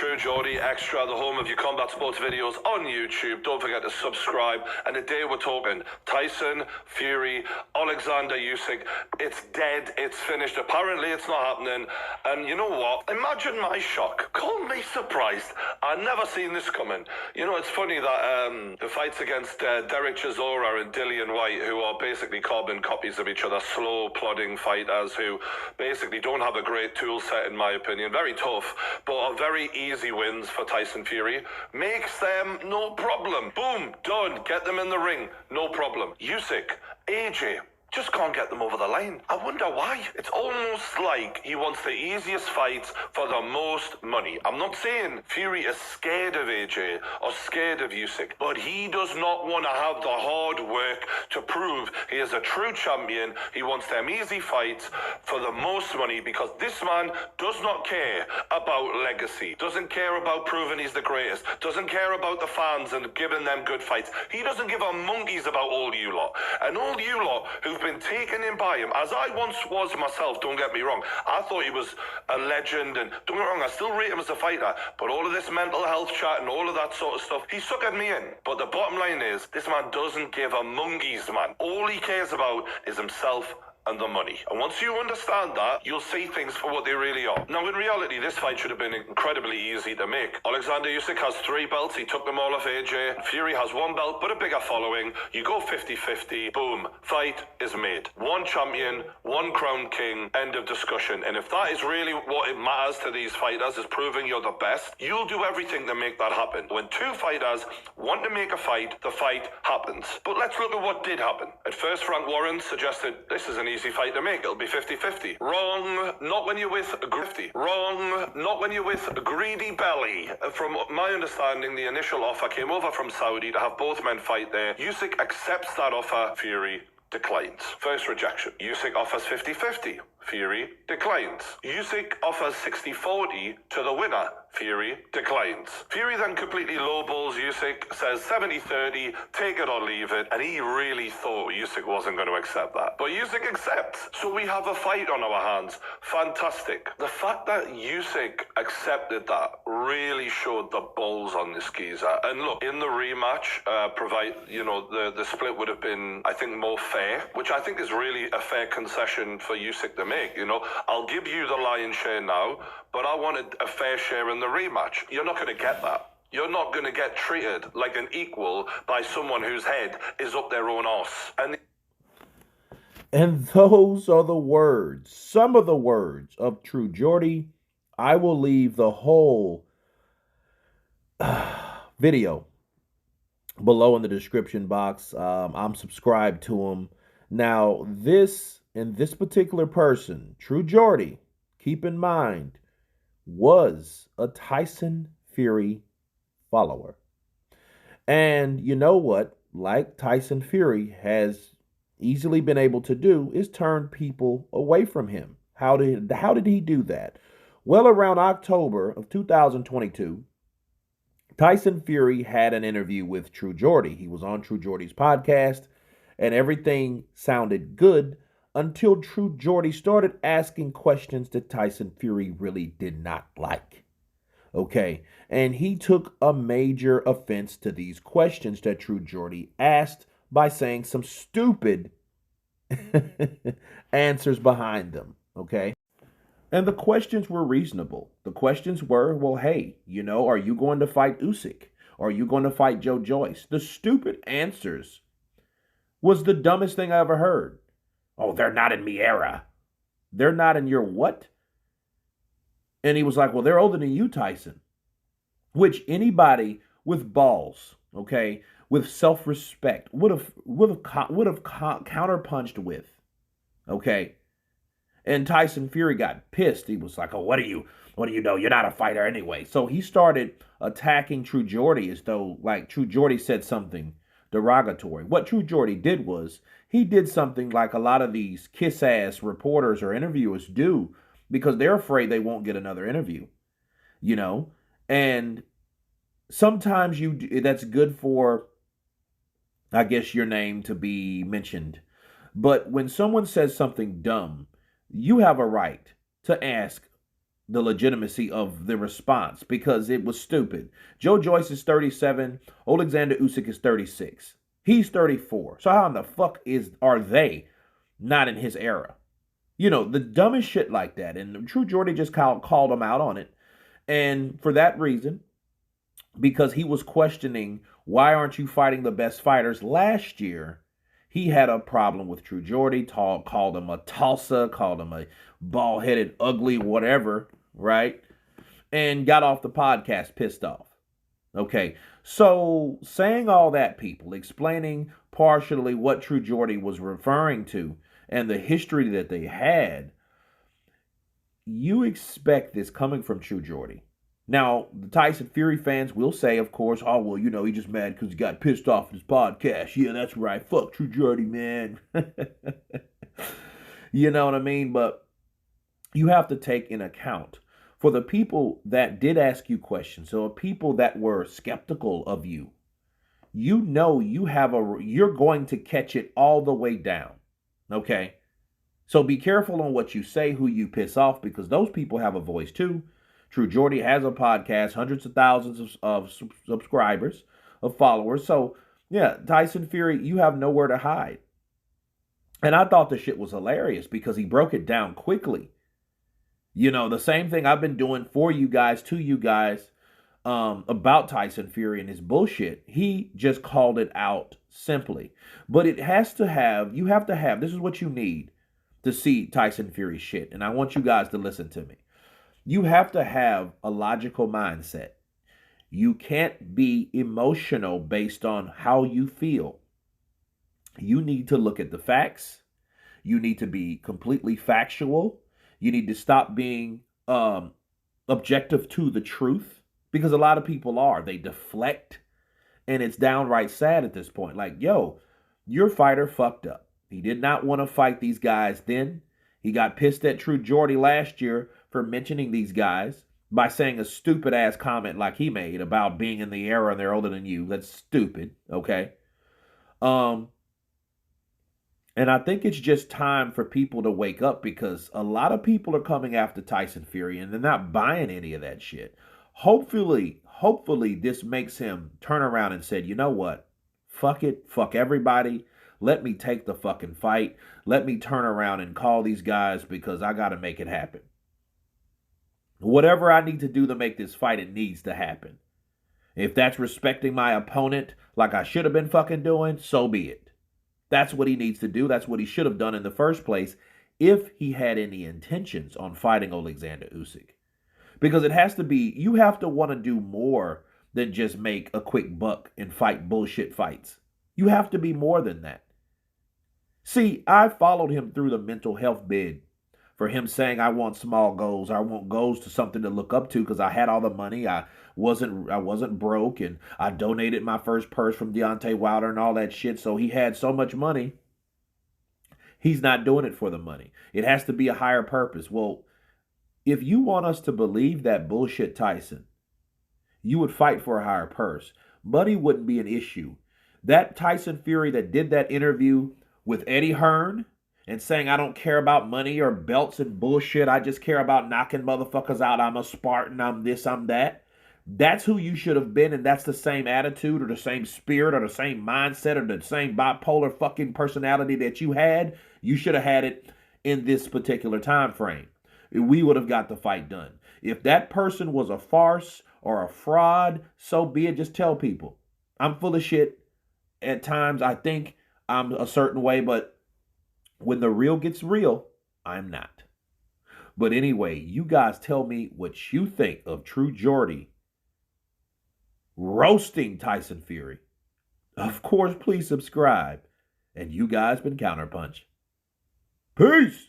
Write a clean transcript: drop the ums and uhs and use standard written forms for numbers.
True Geordie Extra, the home of your combat sports videos on YouTube. Don't forget to subscribe. And today we're talking Tyson, Fury, Oleksandr, Usyk. It's dead. It's finished. Apparently it's not happening. And you know what? Imagine my shock. Call me surprised. I'd never seen this coming. You know, it's funny that the fights against Derek Chisora and Dillian White, who are basically carbon copies of each other, slow, plodding fighters who basically don't have a great tool set, in my opinion. Very tough, but are very easy wins for Tyson Fury. Makes them no problem. Boom, done. Get them in the ring. No problem. Usyk, AJ, just can't get them over the line. I wonder why. It's almost like he wants the easiest fights for the most money. I'm not saying Fury is scared of AJ or scared of Usyk, but he does not want to have the hard work to prove he is a true champion. He wants them easy fights for the most money because this man does not care about legacy, doesn't care about proving he's the greatest, doesn't care about the fans and giving them good fights. He doesn't give a monkeys about all you lot. And all you lot who've been taken in by him, as I once was myself, don't get me wrong. I thought he was a legend, and don't get me wrong, I still rate him as a fighter, but all of this mental health chat and all of that sort of stuff, he suckered me in. But the bottom line is, this man doesn't give a monkeys, man. All he cares about is himself and the money. And once you understand that, you'll see things for what they really are. Now, in reality, this fight should have been incredibly easy to make. Oleksandr Usyk has 3 belts. He took them all off AJ. Fury has 1 belt, but a bigger following. You go 50-50. Boom. Fight is made. 1 champion, 1 crowned king. End of discussion. And if that is really what it matters to these fighters, is proving you're the best, you'll do everything to make that happen. When 2 fighters want to make a fight, the fight happens. But let's look at what did happen. At first, Frank Warren suggested this is an easy fight to make. It'll be 50-50. Wrong. Not when you're with Grifty. Wrong. Not when you're with Greedy Belly. From my understanding, the initial offer came over from Saudi to have both men fight there. Usyk accepts that offer. Fury declines. First rejection. Usyk offers 50-50. Fury declines. Usyk offers 60-40 to the winner. Fury declines. Fury then completely lowballs Usyk, says 70-30, take it or leave it, and he really thought Usyk wasn't going to accept that. But Usyk accepts, so we have a fight on our hands. Fantastic. The fact that Usyk accepted that really showed the balls on this geezer. And look, in the rematch, the split would have been, I think, more fair, which I think is really a fair concession for Usyk to make. You know, I'll give you the lion's share now, but I wanted a fair share in the rematch. You're not going to get that. You're not going to get treated like an equal by someone whose head is up their own arse. And those are the words, some of the words of True Geordie. I will leave the whole video below in the description box. I'm subscribed to him. Now, this particular person, True Geordie, keep in mind, was a Tyson Fury follower. And you know what? Like Tyson Fury has easily been able to do is turn people away from him. How did he do that? Well, around October of 2022, Tyson Fury had an interview with True Geordie. He was on True Geordie's podcast, and everything sounded good until True Geordie started asking questions that Tyson Fury really did not like. Okay, and he took a major offense to these questions that True Geordie asked by saying some stupid answers behind them, okay? And the questions were reasonable. The questions were, well, hey, are you going to fight Usyk? Are you going to fight Joe Joyce? The stupid answers was the dumbest thing I ever heard. Oh, they're not in me era. They're not in your what? And he was like, well, they're older than you, Tyson. Which anybody with balls, okay, with self-respect would have counterpunched with, okay. And Tyson Fury got pissed. He was like, oh, what do you know? You're not a fighter anyway. So he started attacking True Geordie as though like True Geordie said something derogatory. What True Geordie did was he did something like a lot of these kiss-ass reporters or interviewers do because they're afraid they won't get another interview, and sometimes that's good for, I guess, your name to be mentioned. But when someone says something dumb, you have a right to ask the legitimacy of the response because it was stupid. Joe Joyce is 37. Oleksandr Usyk is 36. He's 34. So how in the fuck are they not in his era? You know, the dumbest shit like that. And True Geordie just called him out on it. And for that reason, because he was questioning, why aren't you fighting the best fighters last year? He had a problem with True Geordie, called him a Tulsa, called him a bald-headed, ugly, whatever, right? And got off the podcast pissed off. Okay, so saying all that, people, explaining partially what True Geordie was referring to and the history that they had, you expect this coming from True Geordie. Now, the Tyson Fury fans will say, of course, oh, well, you know, he just mad because he got pissed off in his podcast. Yeah, that's right. Fuck True Geordie, man. You know what I mean? But you have to take in account for the people that did ask you questions, so people that were skeptical of you, you know you're going to catch it all the way down. Okay? So be careful on what you say, who you piss off, because those people have a voice too. True Geordie has a podcast, hundreds of thousands of subscribers, of followers. So, yeah, Tyson Fury, you have nowhere to hide. And I thought the shit was hilarious because he broke it down quickly. You know, the same thing I've been doing for you guys, to you guys, about Tyson Fury and his bullshit. He just called it out simply. But it has to have, you have to have, this is what you need to see Tyson Fury shit. And I want you guys to listen to me. You have to have a logical mindset. You can't be emotional based on how you feel. You need to look at the facts. You need to be completely factual. You need to stop being objective to the truth, because a lot of people are. They deflect, and it's downright sad at this point. Like, yo, your fighter fucked up. He did not want to fight these guys then. He got pissed at True Geordie last year for mentioning these guys by saying a stupid-ass comment like he made about being in the era and they're older than you. That's stupid, okay? And I think it's just time for people to wake up, because a lot of people are coming after Tyson Fury and they're not buying any of that shit. Hopefully this makes him turn around and say, you know what? Fuck it. Fuck everybody. Let me take the fucking fight. Let me turn around and call these guys because I got to make it happen. Whatever I need to do to make this fight, it needs to happen. If that's respecting my opponent like I should have been fucking doing, so be it. That's what he needs to do. That's what he should have done in the first place if he had any intentions on fighting Oleksandr Usyk. Because it has to be, you have to want to do more than just make a quick buck and fight bullshit fights. You have to be more than that. See, I followed him through the mental health bid for him saying, I want small goals. I want goals to something to look up to because I had all the money. I wasn't broke, and I donated my first purse from Deontay Wilder and all that shit. So he had so much money. He's not doing it for the money. It has to be a higher purpose. Well, if you want us to believe that bullshit, Tyson, you would fight for a higher purse. Money wouldn't be an issue. That Tyson Fury that did that interview with Eddie Hearn and saying, I don't care about money or belts and bullshit, I just care about knocking motherfuckers out, I'm a Spartan, I'm this, I'm that. That's who you should have been, and that's the same attitude or the same spirit or the same mindset or the same bipolar fucking personality that you had. You should have had it in this particular time frame. We would have got the fight done. If that person was a farce or a fraud, so be it. Just tell people. I'm full of shit. At times, I think I'm a certain way, but when the real gets real, I'm not. But anyway, you guys tell me what you think of True Geordie roasting Tyson Fury. Of course, please subscribe. And you guys been Counterpunch. Peace!